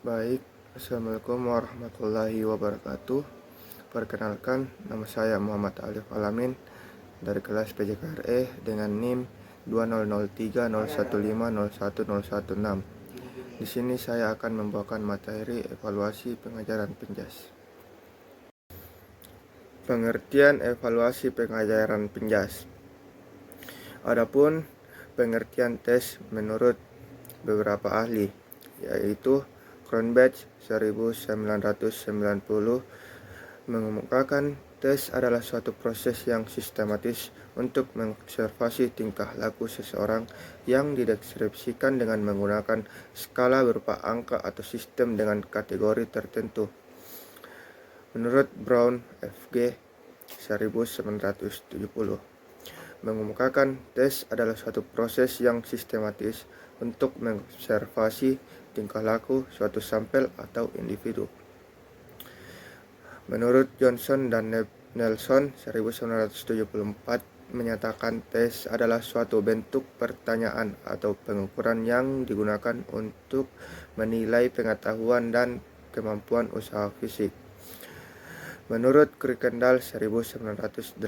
Baik, Assalamualaikum warahmatullahi wabarakatuh. Perkenalkan, nama saya Muhammad Alif Alamin dari kelas PJKRE dengan NIM 200301501016. Di sini saya akan membawakan materi evaluasi pengajaran Penjas. Pengertian evaluasi pengajaran Penjas. Adapun pengertian tes menurut beberapa ahli, yaitu Cronbach 1990 mengemukakan tes adalah suatu proses yang sistematis untuk mengobservasi tingkah laku seseorang yang dideskripsikan dengan menggunakan skala berupa angka atau sistem dengan kategori tertentu. Menurut Brown F.G. 1970 mengemukakan tes adalah suatu proses yang sistematis untuk mengobservasi tingkah laku suatu sampel atau individu. Menurut Johnson dan Nelson 1974 menyatakan tes adalah suatu bentuk pertanyaan atau pengukuran yang digunakan untuk menilai pengetahuan dan kemampuan usaha fisik. Menurut Kuykendall 1980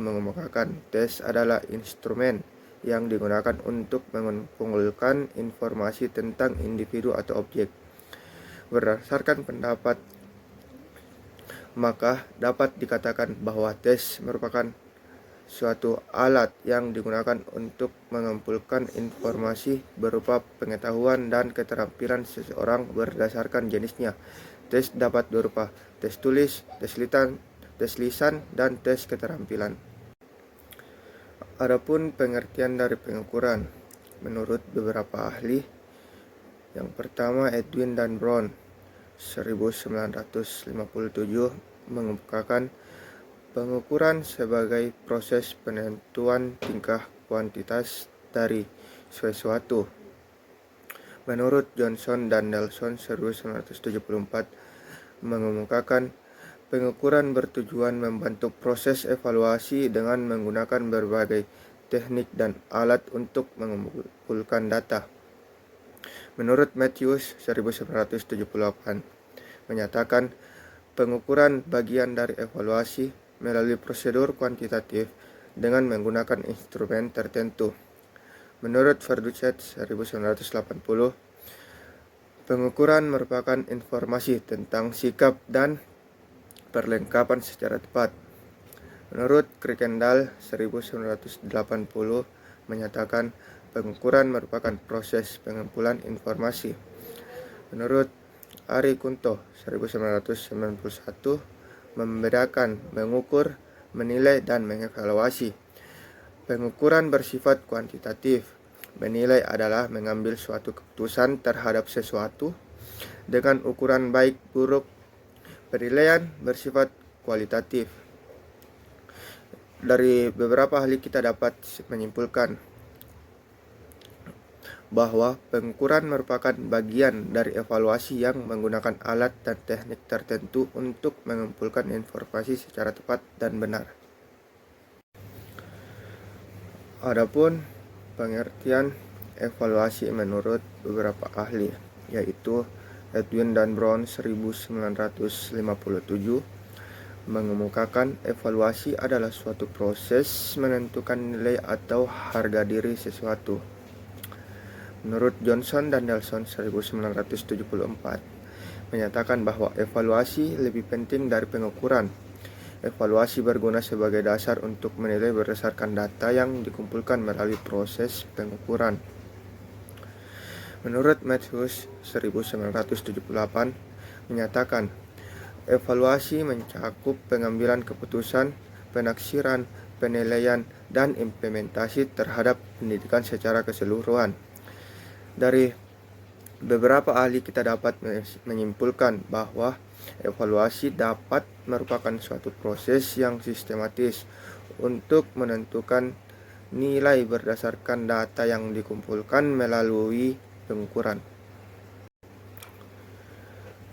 mengemukakan tes adalah instrumen yang digunakan untuk mengumpulkan informasi tentang individu atau objek. Berdasarkan pendapat, maka dapat dikatakan bahwa tes merupakan suatu alat yang digunakan untuk mengumpulkan informasi berupa pengetahuan dan keterampilan seseorang berdasarkan jenisnya. Tes dapat berupa tes tulis, tes lisan, dan tes keterampilan. Adapun pengertian dari pengukuran menurut beberapa ahli, yang pertama Edwin dan Brown 1957 mengemukakan pengukuran sebagai proses penentuan tingkah kuantitas dari sesuatu. Menurut Johnson dan Nelson 1974 mengemukakan pengukuran bertujuan membantu proses evaluasi dengan menggunakan berbagai teknik dan alat untuk mengumpulkan data. Menurut Matthews 1978 menyatakan pengukuran bagian dari evaluasi melalui prosedur kuantitatif dengan menggunakan instrumen tertentu. Menurut Verduchet 1980, pengukuran merupakan informasi tentang sikap dan perlengkapan secara tepat. Menurut Kuykendall 1980 menyatakan pengukuran merupakan proses pengumpulan informasi. Menurut Ari Kunto 1991 membedakan mengukur, menilai, dan mengevaluasi. Pengukuran bersifat kuantitatif. Menilai adalah mengambil suatu keputusan terhadap sesuatu dengan ukuran baik buruk. Penilaian bersifat kualitatif. Dari beberapa ahli kita dapat menyimpulkan bahwa pengukuran merupakan bagian dari evaluasi yang menggunakan alat dan teknik tertentu untuk mengumpulkan informasi secara tepat dan benar. Adapun pengertian evaluasi menurut beberapa ahli, yaitu Edwin dan Brown 1957 mengemukakan evaluasi adalah suatu proses menentukan nilai atau harga diri sesuatu. Menurut Johnson dan Nelson 1974 menyatakan bahwa evaluasi lebih penting dari pengukuran. Evaluasi berguna sebagai dasar untuk menilai berdasarkan data yang dikumpulkan melalui proses pengukuran. Menurut Matthews 1978 menyatakan evaluasi mencakup pengambilan keputusan, penaksiran, penilaian, dan implementasi terhadap pendidikan secara keseluruhan. Dari beberapa ahli kita dapat menyimpulkan bahwa evaluasi dapat merupakan suatu proses yang sistematis untuk menentukan nilai berdasarkan data yang dikumpulkan melalui pengukuran.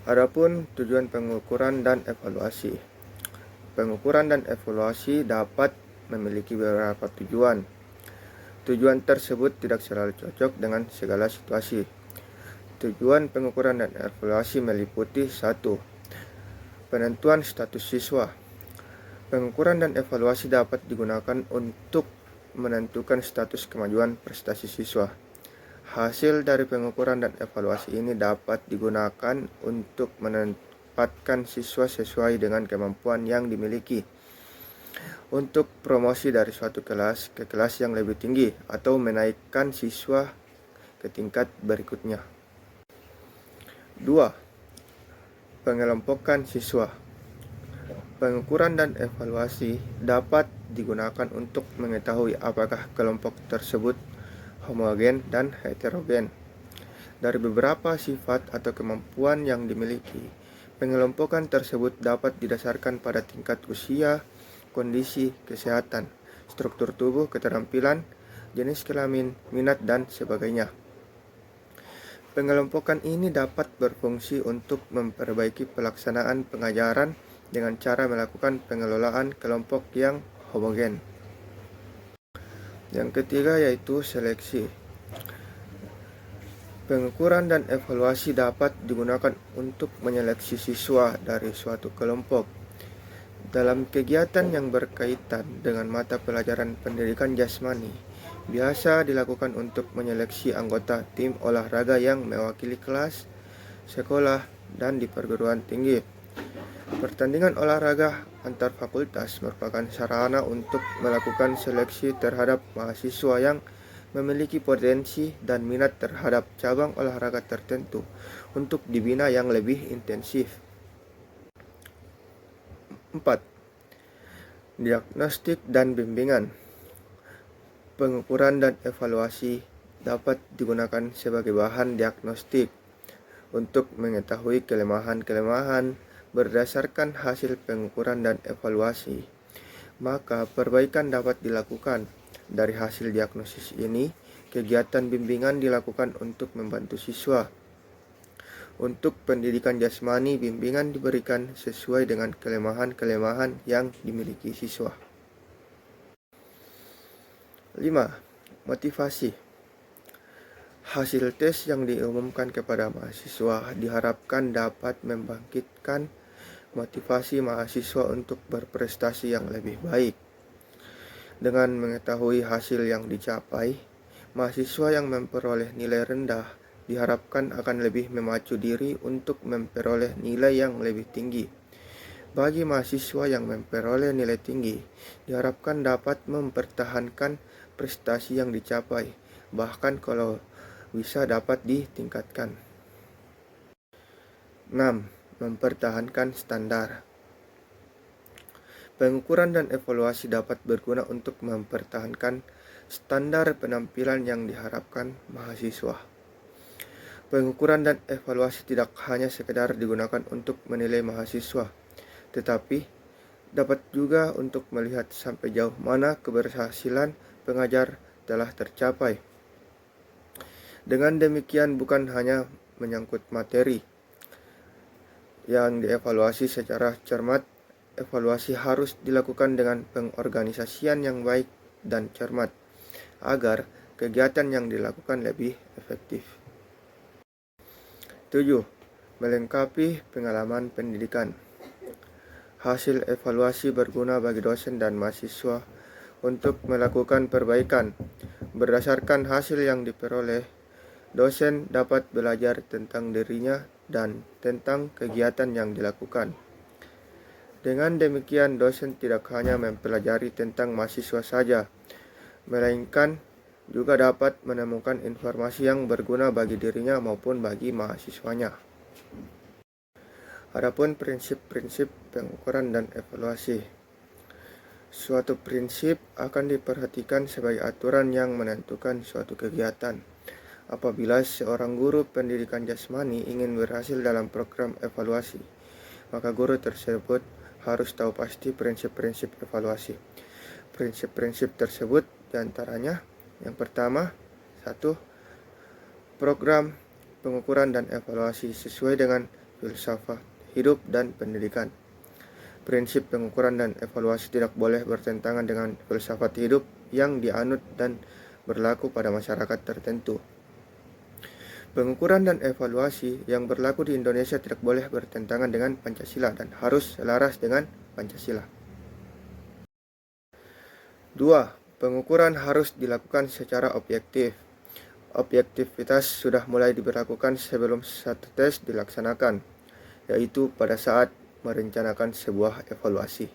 Adapun tujuan pengukuran dan evaluasi. Pengukuran dan evaluasi dapat memiliki beberapa tujuan. Tujuan tersebut tidak selalu cocok dengan segala situasi. Tujuan pengukuran dan evaluasi meliputi 1. Penentuan status siswa. Pengukuran dan evaluasi dapat digunakan untuk menentukan status kemajuan prestasi siswa. Hasil dari pengukuran dan evaluasi ini dapat digunakan untuk menempatkan siswa sesuai dengan kemampuan yang dimiliki untuk promosi dari suatu kelas ke kelas yang lebih tinggi atau menaikkan siswa ke tingkat berikutnya. 2. Pengelompokan siswa. Pengukuran dan evaluasi dapat digunakan untuk mengetahui apakah kelompok tersebut homogen dan heterogen. Dari beberapa sifat atau kemampuan yang dimiliki, pengelompokan tersebut dapat didasarkan pada tingkat usia, kondisi kesehatan, struktur tubuh, keterampilan, jenis kelamin, minat, dan sebagainya. Pengelompokan ini dapat berfungsi untuk memperbaiki pelaksanaan pengajaran dengan cara melakukan pengelolaan kelompok yang homogen. Yang ketiga yaitu seleksi. Pengukuran dan evaluasi dapat digunakan untuk menyeleksi siswa dari suatu kelompok. Dalam kegiatan yang berkaitan dengan mata pelajaran pendidikan jasmani, biasa dilakukan untuk menyeleksi anggota tim olahraga yang mewakili kelas, sekolah, dan di perguruan tinggi. Pertandingan olahraga antar fakultas merupakan sarana untuk melakukan seleksi terhadap mahasiswa yang memiliki potensi dan minat terhadap cabang olahraga tertentu untuk dibina yang lebih intensif. 4. Diagnostik dan bimbingan. Pengukuran dan evaluasi dapat digunakan sebagai bahan diagnostik untuk mengetahui kelemahan-kelemahan berdasarkan hasil pengukuran dan evaluasi. Maka perbaikan dapat dilakukan. Dari hasil diagnosis ini, kegiatan bimbingan dilakukan untuk membantu siswa. Untuk pendidikan jasmani, bimbingan diberikan sesuai dengan kelemahan-kelemahan yang dimiliki siswa. 5. Motivasi. Hasil tes yang diumumkan kepada mahasiswa diharapkan dapat membangkitkan motivasi mahasiswa untuk berprestasi yang lebih baik. Dengan mengetahui hasil yang dicapai, mahasiswa yang memperoleh nilai rendah diharapkan akan lebih memacu diri untuk memperoleh nilai yang lebih tinggi. Bagi mahasiswa yang memperoleh nilai tinggi, diharapkan dapat mempertahankan prestasi yang dicapai, bahkan kalau bisa dapat ditingkatkan. 6. Mempertahankan standar. Pengukuran dan evaluasi dapat berguna untuk mempertahankan standar penampilan yang diharapkan mahasiswa. Pengukuran dan evaluasi tidak hanya sekedar digunakan untuk menilai mahasiswa, tetapi dapat juga untuk melihat sampai jauh mana keberhasilan pengajar telah tercapai. Dengan demikian bukan hanya menyangkut materi yang dievaluasi secara cermat, evaluasi harus dilakukan dengan pengorganisasian yang baik dan cermat, agar kegiatan yang dilakukan lebih efektif. 7. Melengkapi pengalaman pendidikan. Hasil evaluasi berguna bagi dosen dan mahasiswa untuk melakukan perbaikan. Berdasarkan hasil yang diperoleh, dosen dapat belajar tentang dirinya dan tentang kegiatan yang dilakukan. Dengan demikian, dosen tidak hanya mempelajari tentang mahasiswa saja, melainkan juga dapat menemukan informasi yang berguna bagi dirinya maupun bagi mahasiswanya. Adapun prinsip-prinsip pengukuran dan evaluasi. Suatu prinsip akan diperhatikan sebagai aturan yang menentukan suatu kegiatan. Apabila seorang guru pendidikan jasmani ingin berhasil dalam program evaluasi, maka guru tersebut harus tahu pasti prinsip-prinsip evaluasi. Prinsip-prinsip tersebut diantaranya, yang pertama, 1. Program pengukuran dan evaluasi sesuai dengan filsafat hidup dan pendidikan. Prinsip pengukuran dan evaluasi tidak boleh bertentangan dengan filsafat hidup yang dianut dan berlaku pada masyarakat tertentu. Pengukuran dan evaluasi yang berlaku di Indonesia tidak boleh bertentangan dengan Pancasila dan harus selaras dengan Pancasila. 2. Pengukuran harus dilakukan secara objektif. Objektivitas sudah mulai diberlakukan sebelum satu tes dilaksanakan, yaitu pada saat merencanakan sebuah evaluasi.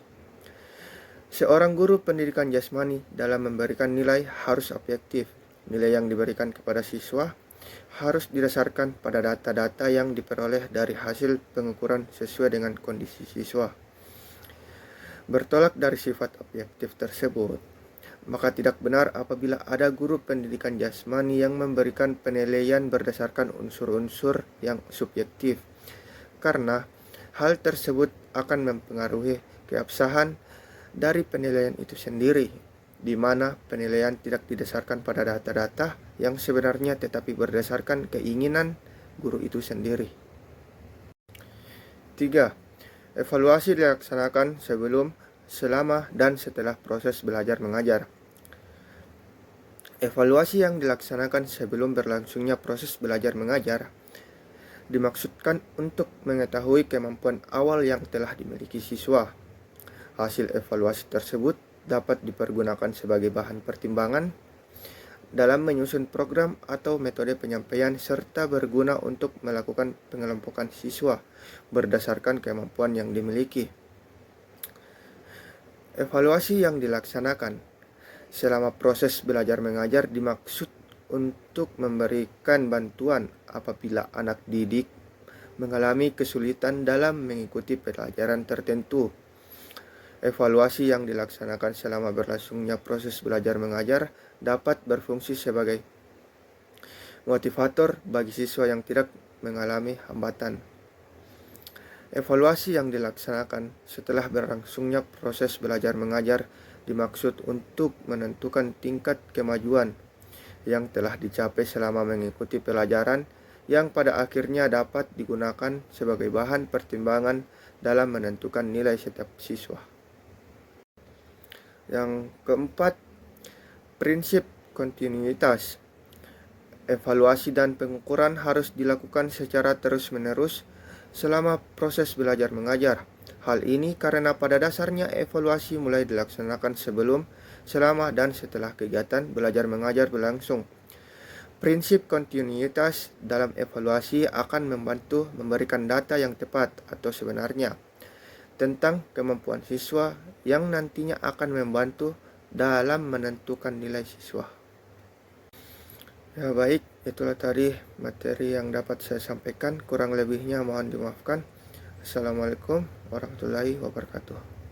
Seorang guru pendidikan jasmani dalam memberikan nilai harus objektif. Nilai yang diberikan kepada siswa harus didasarkan pada data-data yang diperoleh dari hasil pengukuran sesuai dengan kondisi siswa. Bertolak dari sifat objektif tersebut, maka tidak benar apabila ada guru pendidikan jasmani yang memberikan penilaian berdasarkan unsur-unsur yang subjektif, karena hal tersebut akan mempengaruhi keabsahan dari penilaian itu sendiri, di mana penilaian tidak didasarkan pada data-data yang sebenarnya tetapi berdasarkan keinginan guru itu sendiri. 3. Evaluasi dilaksanakan sebelum, selama, dan setelah proses belajar mengajar. Evaluasi yang dilaksanakan sebelum berlangsungnya proses belajar mengajar dimaksudkan untuk mengetahui kemampuan awal yang telah dimiliki siswa. Hasil evaluasi tersebut dapat dipergunakan sebagai bahan pertimbangan dalam menyusun program atau metode penyampaian serta berguna untuk melakukan pengelompokan siswa berdasarkan kemampuan yang dimiliki. Evaluasi yang dilaksanakan selama proses belajar mengajar dimaksud untuk memberikan bantuan apabila anak didik mengalami kesulitan dalam mengikuti pelajaran tertentu. Evaluasi yang dilaksanakan selama berlangsungnya proses belajar mengajar dapat berfungsi sebagai motivator bagi siswa yang tidak mengalami hambatan. Evaluasi yang dilaksanakan setelah berlangsungnya proses belajar mengajar dimaksud untuk menentukan tingkat kemajuan yang telah dicapai selama mengikuti pelajaran yang pada akhirnya dapat digunakan sebagai bahan pertimbangan dalam menentukan nilai setiap siswa. Yang keempat, prinsip kontinuitas. Evaluasi dan pengukuran harus dilakukan secara terus-menerus selama proses belajar mengajar. Hal ini karena pada dasarnya evaluasi mulai dilaksanakan sebelum, selama, dan setelah kegiatan belajar mengajar berlangsung. Prinsip kontinuitas dalam evaluasi akan membantu memberikan data yang tepat atau sebenarnya tentang kemampuan siswa yang nantinya akan membantu dalam menentukan nilai siswa. Ya baik, itulah tadi materi yang dapat saya sampaikan. Kurang lebihnya mohon dimaafkan. Assalamualaikum warahmatullahi wabarakatuh.